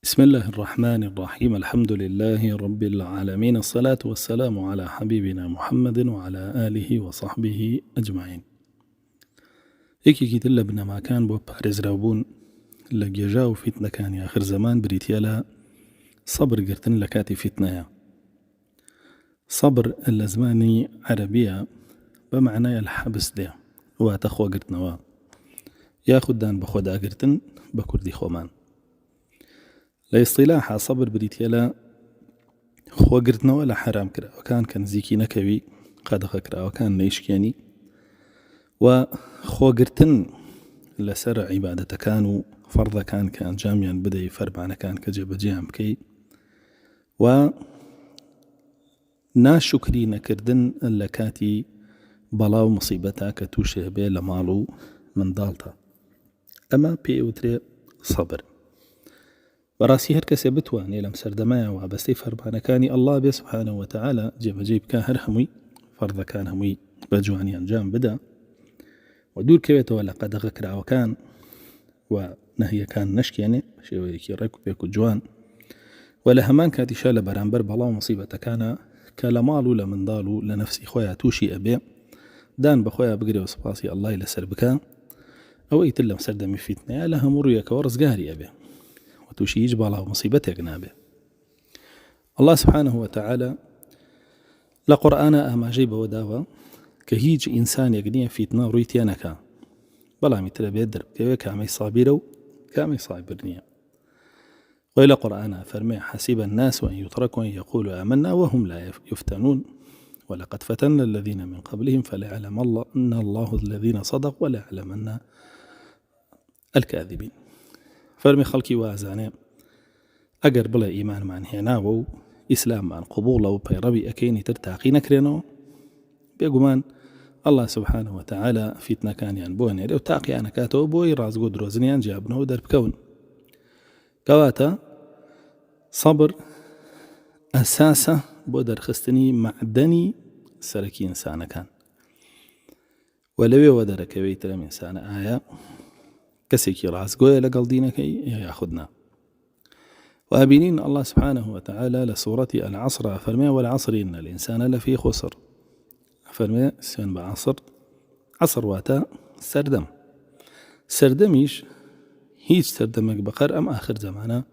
بسم الله الرحمن الرحيم. الحمد لله رب العالمين، الصلاة والسلام على حبيبنا محمد وعلى آله وصحبه أجمعين. يكي لبنا ما كان بو بارز رابون لجيجاو فتنة كان يا آخر زمان بريتيالا صبر قرتن لكاتي فتنة. صبر اللزماني عربية بمعنى الحبس دي واتخوى قرتنوا ياخد دان بخودا قرتن بكردي خومان. لاصطلاح صبر بريتيالا خو قرتنا ولا حرام كرا وكان زيكي نكوي قد خكرا وكان نيشكياني وخو قرتن لسر عبادة كانوا فرض كان جامعا بدا يفربعنا كان كجب جيام كي و ناشكري نكردن لكاتي بلاو مصيبتا كتوشه بي لمالو من دالتا اما بيوتري صبر براسي هر کەسێ بتوانێ لەم سەردەمایە وابەستەی فەرمانەکانی ئەڵڵا بێ سوبحانەهو وتەعالە جێبەجێ بکە هەر هەمووی فەرضەکان هەمووی بە جوانی ئەنجام بدە و دوورکەوێتەوە لە قەدەغە کراوەکان و نەهیەکان نەشکێنێ شێوەیەکی ڕێک و پێک و جوان و لە هەمان کاتیشا لە بەرامبەر بەڵاو مصیبەتەکانە کە لە ماڵ و لە منداڵ و لە نەفسی خۆیان تووشی ئەبێ دان بەخۆیان بگرێ و سوپاسی ئەڵڵای لەسەر بکە ئەوەی تر لەم سەردەمی فیتنەیە لە هەموو ڕوویەکەوە ڕزگاری ئەبێ توشي هیچ باڵا و مصیبەتێک نابێ. الله سبحانه وتعالى لقرآن ئاماژەی بەوە داوە کە هیچ ئینسانێک نییە فیتنە ڕووی تێ نەکا بەڵامی ترە بێت دەربکەوێ کامەی سابیرە و کامەی سابر نییە. وإلى قرآن فرمي حسب الناس أن يتركوا أن يقولوا آمنا وهم لا يفتنون ولقد فتنا الذين من قبلهم فليعلم الله أن الله الذين صدقوا وليعلمن الكاذبين. فرمي خلقي وازانه اگر بلا ایمان مان هێناوە و ئیسلام مان قبوڵە و پەیڕەوی ئەکەینی تر تاقی نەکرێنەوە بێگومان الله سبحانه وتعالى فیتنەکانیان بۆ نێرێ و تاقییان نەکاتەوە بۆی ڕازگۆ درۆزنیان جیابنەوە دەربکەون. کەواتە سەبر ئەساسە بۆ دەرخستنی معدەنی سەرەکی ئینسانەکان و لەوێوە دەرەکەوێت ترم ئینسانە ئایا كسيكي رازقوية لقل دينك ياخذنا. وابنين الله سبحانه وتعالى لسورة العصر فرمي والعصر إن الإنسان لفي خسر فرمي سين بعصر عصر واتا سردميش هيج سردمك بقر أم آخر زمانا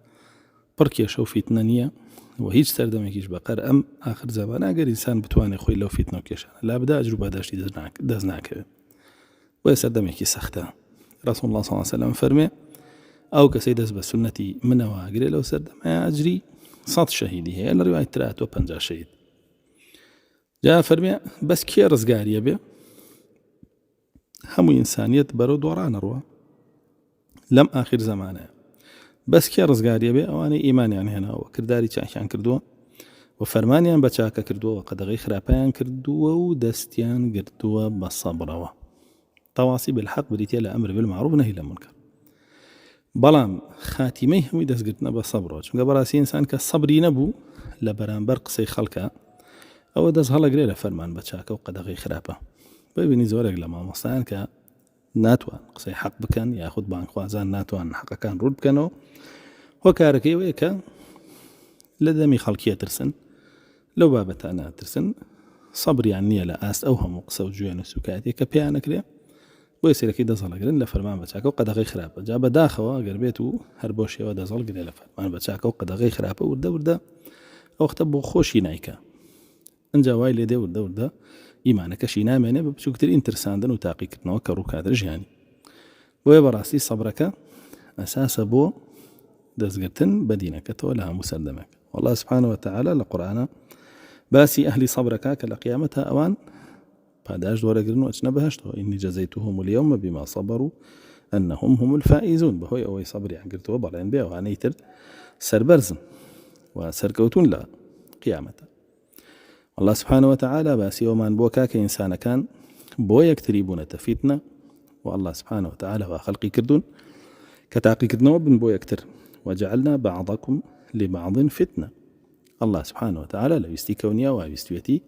بركي شو فيتنانية وهيج سردمكيش بقر أم آخر زمانا أقر إنسان بتواني خوي لو فيتنو كيشان لا بدا أجربة داشتي دزناك ويسردمكي سخته. رسول الله صلى الله عليه وسلم فرمي أو كسيد أسبة سنتي من واقري لو سرد ما أجري 100 شهيدي هي الرواية 53 شهيد. جاء فرمي بس كي رزقاري بي همو إنسانية برود وران روى لم آخر زمانه بس كي رزقاري بي أواني إيماني يعني هنا وكرداري چاكيان كردوه وفرمانيان بچاكا كردوه وقدغي خرابيان كردوه ودستيان كردوه بصبروه. تواصي بالحق بريتيا لأمر بالمعروف نهي للمنكر بلام خاتمي همي دس قلتنا بصبره چونك براسي إنسان كالصبري نبو لبرانبر قصي خلقه أو دس هلا قريلا فرمان بچاكا وقدغي خرابه ببيني زورك لما مصان كا ناتوان قصي حق بكن ياخد بانك خوازان ناتوان حقا كان رود بكنو وكاركي ويكا لدمي خلقية ترسن لو بابتا أنا ترسن صبري يعني لا أس أوهم وقصة وجوين وسكاتي كبيانا كريا ويصير كي دزل قرن لفرمان بچاكو قدغي خرابه جاب داخوا قربيتو هربوشي ودزل قرن لفرمان بچاكو قدغي خرابه ورده او اختبو خوشي نايكا انجا وايلي دي ورده ايمانك شي نامنه بشكتر انترساندن وتاقيكتنا وكروكات رجاني ويبراسي صبرك اساس بو دزقتن بدينك تولها مسلمك. والله سبحانه وتعالى القرآن باسي اهل صبرك كالقيامتها اوان بعداش دورة قرنو أجنبهاش إني جزيتهم اليوم بما صبروا أنهم هم الفائزون بهوي أوي صبري عن قرتوا بلعين بيه وعنيتر سربرزن وسركوتون لا قيامة. الله سبحانه وتعالى باسي ومان بوكا كإنسان كان بويا كتريبون تفيتنا والله سبحانه وتعالى وخلقي كردون كتاقي كردنا وبن بويا كتر وجعلنا بعضكم لبعض فتنة. الله سبحانه وتعالى لا يستيكونيا ويستويتي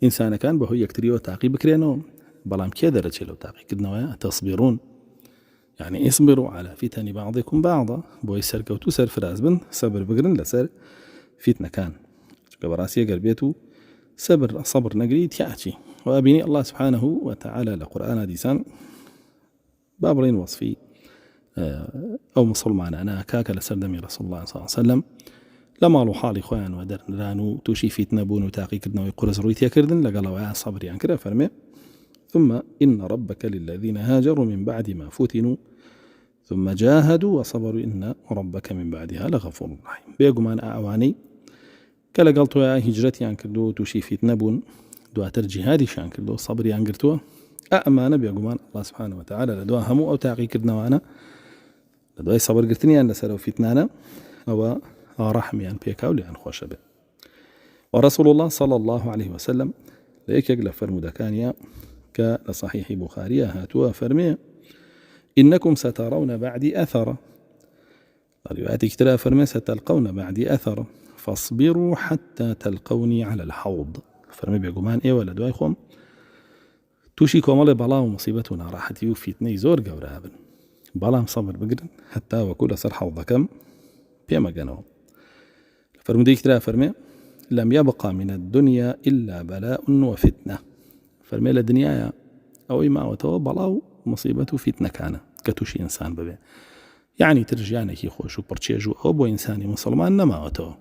إنسان كان بهو يكتري وتعقي بكرينو بلام كي درجة لو تعقي كدنوا تصبرون يعني اصبروا على فتن بعضكم بعضا بۆی سەرکەوتو سەرفراز بن سەبر بگرن لەسەر فتنە کان چونکە بەڕاستی ئەگەر بێت و صبر نەگری تیاچی وابینی الله سبحانه وتعالى لقرآن ديسان بابرين وصفي أو مسلمان أنا كاك لسردمي رسول الله صلى الله عليه وسلم لما لو حالي خوان ودرنرانو توشي فتنة بون وتاقي كردنا ويقرز رويتيا كردن لقالوا صبري عن كده فرمي ثم إن ربك للذين هاجروا من بعد ما فتنوا ثم جاهدوا وصبروا إن ربك من بعدها لغفور رحيم بيقومان أعواني كلا قلتوا يا هجرتي عن كردو توشي فتنة بون دواتر جهادي شان كردو صبري عن كردو أأمانة بيقومان الله سبحانه وتعالى لدوا همو أو تاقي كردنا وانا لدواي صبر قرتني أن لسلو فتنانا أو رحمي عن بيكاو لأن خوش به ورسول الله صلى الله عليه وسلم ليك يقلب فرمودا كانيا كصحيح بخاري هاتوا فرمي إنكم سترون بعدي أثر روايات كتير فرمي ستلقون بعدي أثر فاصبروا حتى تلقوني على الحوض فرمي بيقومان إيه ولا دوايخم توشي كومالي بلاو مصيبتنا راحتي وفتني زور قورابن بلام صبر بقرن حتى وكل سر حوضكم بيما قنوا فرمي دي كتير فرمي لم يبقى من الدنيا إلا بلاء وفتنة فرمي الدنيا أو إما وتو بلاو مصيبته فتنة كان كتوشي إنسان ببي يعني ترجعنا كي خوشو برتشيجو أو بو إنساني مسلمان نما وتو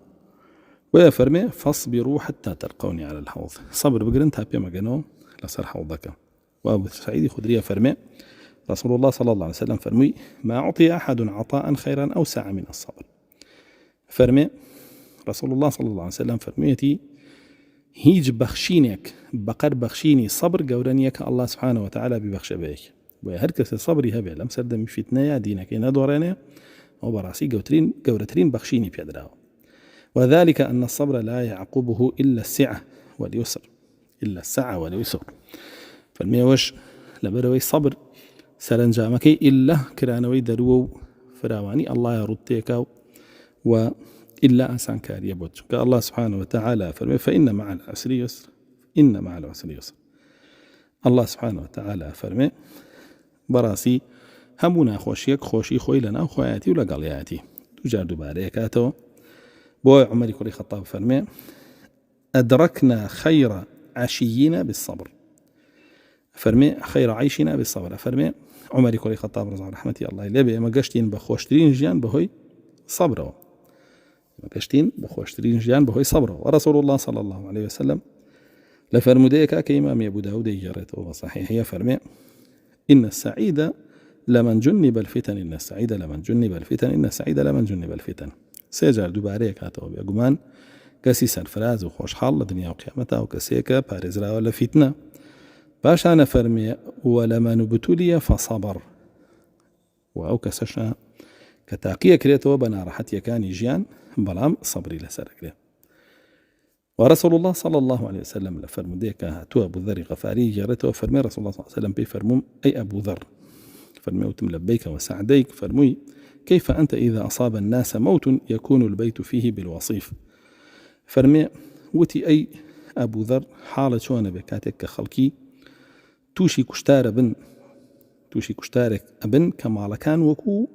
ويا فرمي فاصبروا حتى تلقوني على الحوض صبر بقرن تابي ما قنوا لسر حوضك وأبو سعيد خدرية فرمي رسول الله صلى الله عليه وسلم فرمي ما أعطي أحد عطاء خيرا أوسع من الصبر فرمي رسول الله صلى الله عليه وسلم فرميتي هيج بخشينك بقر بخشيني صبر قورانيك الله سبحانه وتعالى ببخش بيك وهركس صبري هبه لم سردم فتنة دينك إنا دورانه وبراسي قورترين بخشيني بيدراو وذلك أن الصبر لا يعقبه إلا السعة واليسر فرمي وش لبروي صبر سرنجامك إلا كرانوي درو فراواني الله يردتك وإلا أنسان كاري بوتك الله سبحانه وتعالى فرمي فإن مع العسر يسر الله سبحانه وتعالى فرمي براسي همونا خوشي خوي لنا وخواتي ولقلياتي تجار دباريكاتو بوي عمر كوري خطاب فرمي أدركنا خير عشينا بالصبر فرمي خير عيشنا بالصبر فرمي عمر كوري خطاب رضي رحمتي الله لبي ما قشتين بخوشترين جيان بهوي صبره صبره ورسول الله صلى الله عليه وسلم لفرموديك كإمام أبو داود يجرته وصحيح فرمي إن السعيد لمن جنب الفتن سيجار دوباريك هاتو بيقومان كسي سرفراز وخوش حال الدنيا وقيامتها وكسيكا بارزرا ولا فتنة باشانا فرمي ولمن ابتلي فصبر وأو كسشنا كتاقية كريتو بنا راحت يكاني جيان بلام صبري لسرق ورسول الله صلى الله عليه وسلم لفرموديك هاتو أبو ذر غفاري جرته فرمي رسول الله صلى الله عليه وسلم بفرموم أي أبو ذر فرمي وتم لبيك وسعديك فرمي كيف أنت إذا أصاب الناس موت يكون البيت فيه بالوصيف فرمي وتي أي أبو ذر حالة شوانا بكاتك خلقي توشي كشتارك أبن كما كان وكو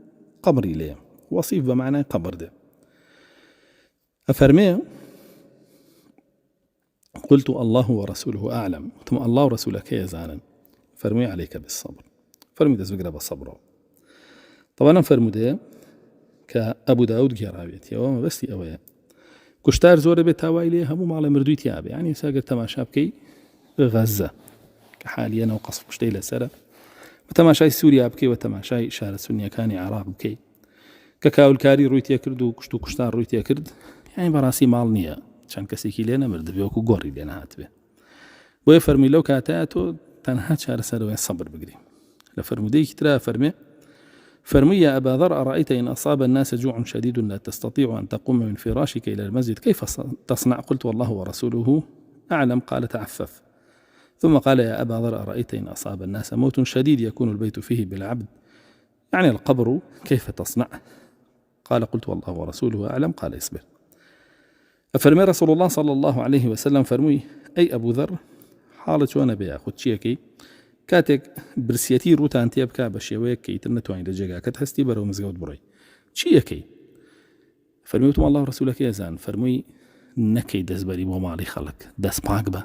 قبري ليه وصيف بمعنى قبر ده أفرمي قلت الله ورسوله أعلم ثم الله ورسولك يزانا فرمي عليك بالصبر فرمي تزبقنا بالصبر طبعا فرمو ده كأبو داود جرابيتي وما بس أويا كشتار زور بتاوي ليه همو مع مردويتي أبي يعني ساقر تماشى بكي غزة كحاليا وقصف كشتي لسرة وتماشاي سوريا بكي وتماشاي شارع سنيا كاني عراق بكي كاكاول كاري رويتي كرد وكشتو كشتار رويتي كرد يعني براسي مال نية كان كسيكي لينا مرد بيوكو قوري لينا هاتبه ويفرمي لو كاتاتو تنها شارع سرة وين صبر بقري لفرمو ديك ترى فرمي يا أبا ذر أرأيت إن أصاب الناس جوع شديد لا تستطيع أن تقوم من فراشك إلى المسجد كيف تصنع؟ قلت والله ورسوله أعلم قال تعفف ثم قال يا أبا ذر أرأيت إن أصاب الناس موت شديد يكون البيت فيه بالعبد يعني القبر كيف تصنع؟ قال قلت والله ورسوله أعلم قال اصبر فرمي رسول الله صلى الله عليه وسلم فرمي أي أبو ذر حالة وانا بيا خدشيكي كاتێک برسیەتی ڕوتان تێ بکە بە شێوەیەک کە ئیتر نەتوانیت لە جێگاکەت هەستی بەرەو مزگەوت بڕۆی چی یەکەی فەرموویتم الله ڕسوولەکەی ئەزان فەرمووی نەکەی دەستبەری بۆ ماڵی خەڵک دەست پاک بە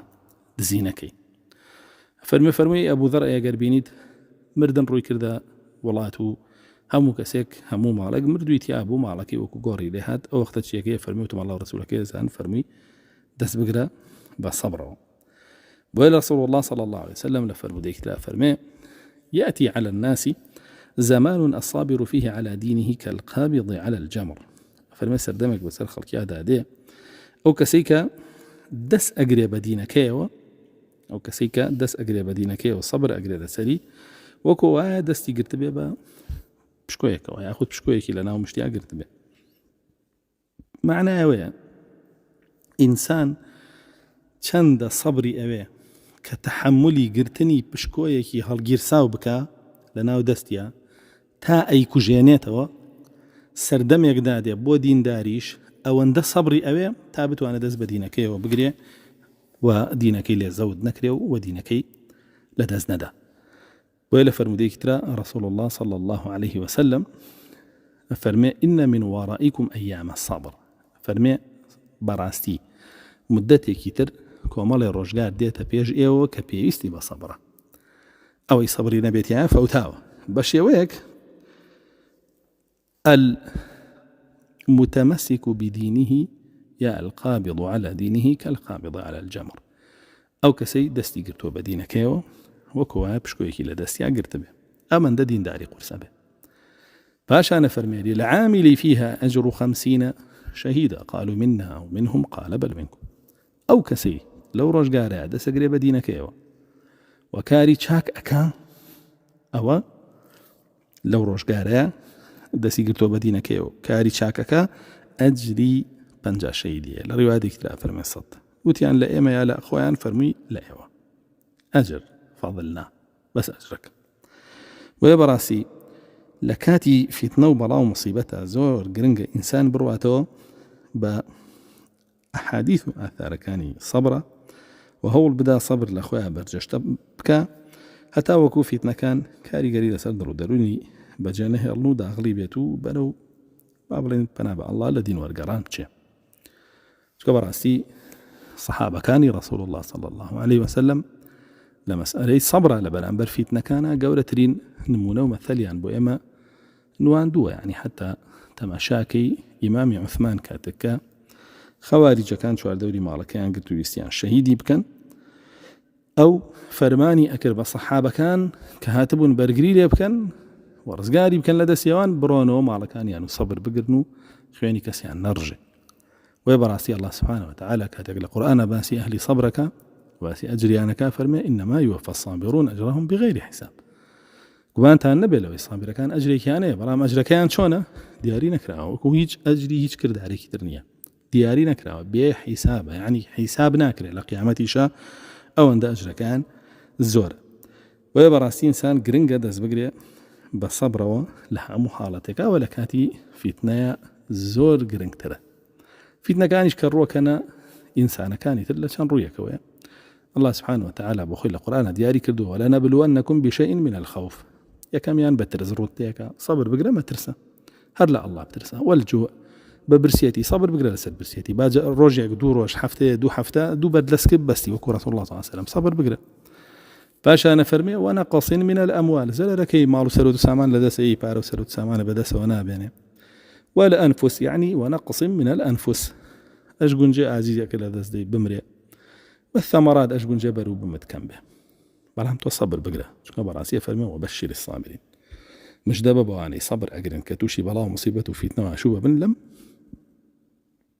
دزی نەکەی فەرمووی ئەبوو ذەر ئەگەر بینیت مردن ڕووی کردە وڵات و هەموو کەسێک هەموو ماڵێک مردووی تیا بوو ماڵەکەی وەکو گۆڕی لێ هات ئەو وەختە چیەکەی فەرموویتم الله ڕسوولەکەی ئەزان فەرمووی دەست بگرە بە سەبرەوە بۆیە رسول الله صلى الله عليه وسلم لفرموديك لا فرمي يأتي على الناس زمان الصابر فيه على دينه كالقابض على الجمر فرمي سردمك بسر خلق يا دادي أو كسيك دس أقرب دينك أو كسيك دس أقرب دينك وصبر أقرب سري وكو دستي قرت بيه بشكويك وياخذ بشكويك لنا ومشتي قرت بيه معناه ويا إنسان چەندە سەبری ئەوێ کە تەحەمولی گرتنی پشکۆیەکی هەڵگیرساو بکە لە ناو دەستیە تا ئەیکوژێنێتەوە سەردەمێکدا دێ بۆ دینداریش ئەوەندە سەبری ئەوێ تا بتوانە دەست بە دینەکەیەوە بگرێ و دینەکەی لێ زەود نەکرێ و دینەکەی لە دەست نەدا بۆیە لە فەرمودەیەکی ترا رسول الله صلى الله عليه وسلم فەرمێ إن من ورائكم أيام الصبر فەرمێ بەڕاستی مدەتێکی تر کۆمەڵی ڕۆژگار دێتە پێش ئێوە کە پێویستی بە سەبرە ئەوەی سەبری نەبێتیان فەوتاوە بە شێوەیەک المتمسك بدينه يا القابض على دينه كالقابض على الجمر ئەو کەسەی دەستی گرتووە بە دینەکەیەوە وەکوە پشکۆیەکی لە دەستیان گرت بێ ئەمەندە دینداری قورسە بێ پاشانە فەرمێری لعاملی فيها أجر 50 شهيدا قالوا منا أو منهم قال بل منكم ئەو کەسەی لەو ڕۆژگارەیە دەسەگرێ بە دینەکەیەوە و کاری چاک ئەکا ئەوە لەو ڕۆژگارەیە دەستی گرتۆ بە دینەکەیەوە کاری چاکەکە ئەجری 50 شەهیدیە لە ڕیوایەتێکی ترا فەرمێ 100 وتیان لە ئێمە یا لە خۆیان فەرمووی لە ئێوە ئەجر فەضلنا بەس ئەجرەکە وێ بەڕاستی لە کاتی فیتنە و بەڵاو مصیبەتە زۆر گرنگە ئینسان بڕواتەوە بە أحاديث آثار كاني صبرة وهو البدا صبر لأخويا برجشت بكا هتا وكو فيتنا كان كاري قريدة سردر ودروني بجانه الله دا أغلبيته بلو بابلين بنابع الله لدين ورقران بچه شكبر عسي صحابة كاني رسول الله صلى الله عليه وسلم لمسألة صبرة لبرانبر فيتنا كان قولترين نمونه ومثليان بو إما نوان دوا يعني حتى تماشاكي إمام عثمان كاتكا خوارجەکان چواردەوری ماڵەکەیان گرت و ویستیان شەهیدی بکەن ئەو فەرمانی ئەکرد بە سەحابەکان کە هاتبوون بەرگری لێ بکەن و ڕزگاری بکەن لە دەستیەوان بڕۆنەوە ماڵەکانیان و سەبر بگرن و خوێنی کەسیان نەڕژێ وێ بەڕاستی الله سبحانه وتعالى کاتێک لە قورئانە باسی ئەهلی سەبرەکە باسی ئەجریانەکە فەرمێ إنما يوفى الصابرون أجرهم بغير حساب گومانتان نەبێ لەوەی سابرەکان ئەجرێکیانەیە بەڵام ئەجرەکەیان چۆنە دیاری نەکراوە وەکو هیچ ئەجری هیچ کردارێکی تر نییە دیاری نەکراوە بێ حیسابە یعنی حیساب ناکرێت لە قیامەتیشە ئەوەندە ئەجرەکان زۆرە وێ بەڕاستی ئینسان گرنگە دەست بگرێ بە سەبرەوە لە هەموو حاڵەتێکەوە لە کاتی فیتنەیە زۆر گرنگترە فیتنەکانیش کە ڕووەکەنە ئینسانەکانی تر لە چەند ڕوویەکەوەیە الله سبحانه وتعالى بخۆی لە قورئانە دیاری کردووە لەنەبلوەنەکم بشەیء من الخوف یەکەمیان بەترس ڕوتێکە سەبر بگرە مەترسە هەر لە الله بترسە والجوع ببرسيتي صبر بقدر لسد برسيتي باجي روجك دو روج حفتة دو حفتة دو بدلسك بستي وكو رسول الله صلى الله عليه وسلم صبر بقدر باشا أنا فرمي وأنا قصين من الأموال زل ركي مالو سرود سامان لدس أي بارو سرود سامان بدس وأنا بيني ولا أنفس يعني ونقص من الأنفس أشقن جاء عزيزي كلا دس دي بمري والثمرات أشقن جاء برو بمتكم به بلهم تصبر بقدر شو براسية فرمي وبشر الصابرين مش دابا بواني صبر أجرن كتوشي بلا مصيبة وفيتنا وعشوبة بن لم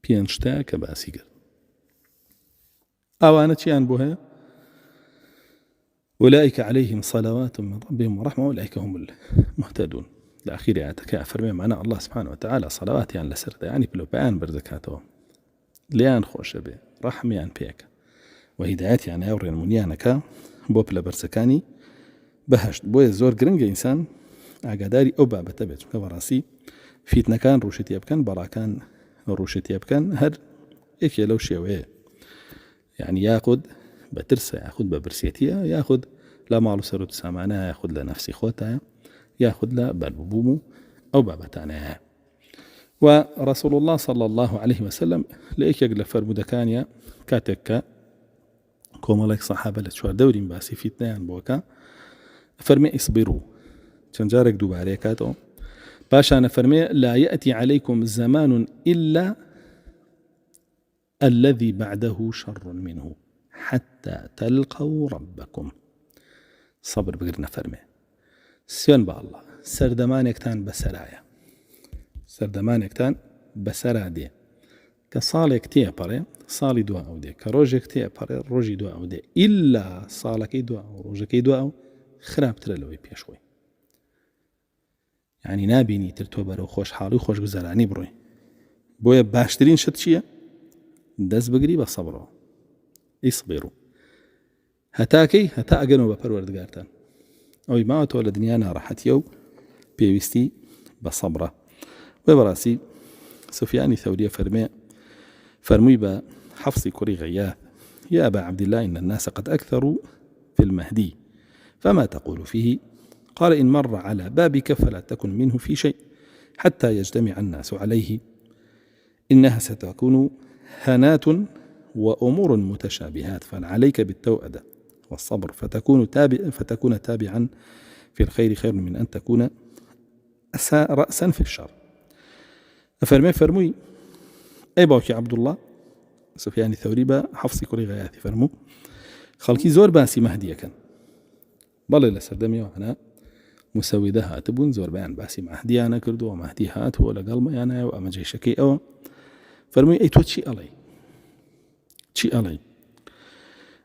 پێنجتا کە باسی کرد ئەوانە چیان بۆ هەیە أولئك عليهم صلوات من ربهم ورحمة أولئك هم المهتدون لآخر آياتك أفرمي معنا الله سبحانه وتعالى صلوات يعني لسرد يعني بلو بيان برزكاته ليان خوش به رحميان بيك وهدايات يعني أورين منيانك بو بلا برزكاني بهشت بو زور گرنگ إنسان ئاگاداری ئەو بابەتە بێت کە بەڕاستی فیتنەکان ڕوشتیە بکەن بەڵاکان ڕوشتیە بکەن هەر یەکێ لەو شێوەیە يعني ياخذ بترسە یاخود بە برسێتیە یاخود لا مال سرود سامانه ياخذ له نفسي خوتها ياخذ له بالبومو أو بابتانها. ورسول الله صلى الله عليه وسلم ليك يقل فرمودكانيا كاتكا كومالك صحابة لتشوار دوري باسي فيتنيان بوكا فرمي اصبروا تنجارك دوباري كاتو باشا فرمي لا يأتي عليكم زمان إلا الذي بعده شر منه حتى تلقوا ربكم. صبر بقرنا فرمي سيون با الله سردمانكتان بسرايا سردمانكتان بسرا دي كصالك تيه بري صالي دوا أو دي كروجك تيه بري روجي دوا أو دي إلا صالك دوا أو روجك دوا أو خراب ترلوي بيشوي يعني نابيني ترتوبر وخوش حالي وخوش گزاراني بروي بويا باشترين شت چيه دز بقري بصبرو اصبروا هتاكي هتا أقنوا بپروردگارتان أو ما تولى دنيانا راحت يو بيوستي بصبره. وبراسي سفياني ثوري فرمي بحفص كري غياث يا أبا عبد الله إن الناس قد أكثروا في المهدي فما تقول فيه؟ قال إن مر على بابك فلا تكن منه في شيء حتى يجتمع الناس عليه إنها ستكون هنات وأمور متشابهات فعليك بالتوأدة والصبر فتكون تابعا في الخير خير من أن تكون رأسا في الشر. فرمي أي باوكي عبد الله سفيان الثوري بحفص كري غياثي فرمو خلقي زور باسي مهدية كان بل لسردمي وأنا مسويدة هاتبون زور بيان باسي مهدي أنا كردو ومهدي هات ولا قلمي أنا وأما جي شكي أو فرمي أي توتشي علي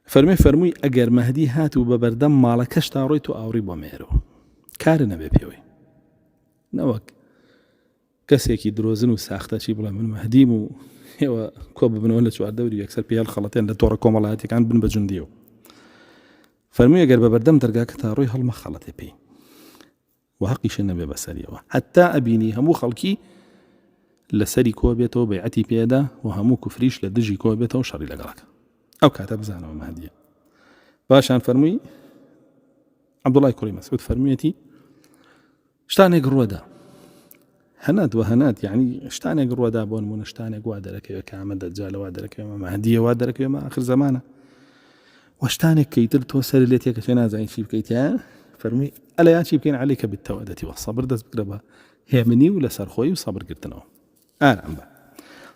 فرمي أجر مهدي هات وببردم مالكش تارويتو أوري بميرو كارنا ببيوي نوك كسيكي دروزن وساخته شي بلا من مهديم و هو كوب بن ولا شو الدوري يكسر بيها الخلطين لتورا كومالاتي كان بن بجنديو فرمي أجر ببردم ترجاك تاروي هالمخلطي بي وحقيش النبي بسرية حتى أبيني همو خلقي لسري كوبيته بيعتي بيدا وهمو كفريش لدجي كوبيته وشري لقراك أو كاتب زانه ومهدية باشان فرمي عبد الله كريم مسعود فرميتي شتاني قرودا هناد وهناد يعني شتاني قرودا بون من شتاني قوادرك يا كامل دجال وادرك يا مهدية وادرك يا ما آخر زمانه وشتاني كيتر توسر ليتي كشنا زين شيب كيتيا فرمي ألا يا شيب كين عليك بالتوأدة والصبر دز بقربها هي مني ولا سرخوي وصبر قلتنا أنا عم بقى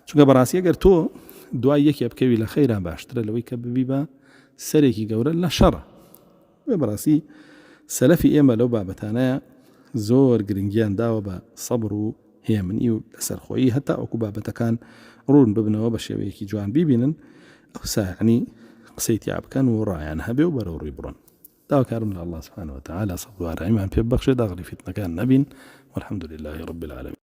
شو براسي أجر تو دعائك يبكي إلى خير باشتر لو يكببي با سريكي جورا لا شر براسي سلفي إما لو بابتانا زور جرينجيان داوبا صبروا هي مني سرخوي حتى أكو بابتكان رون ببنه وبشيبيكي جوان بيبينن أو يعني قسيت يعب كان ورايان هبي وبروري برون داو كارم الله سبحانه وتعالى صبروا على إيمان في بخش داغلي فتنة كان نبين والحمد لله رب العالمين.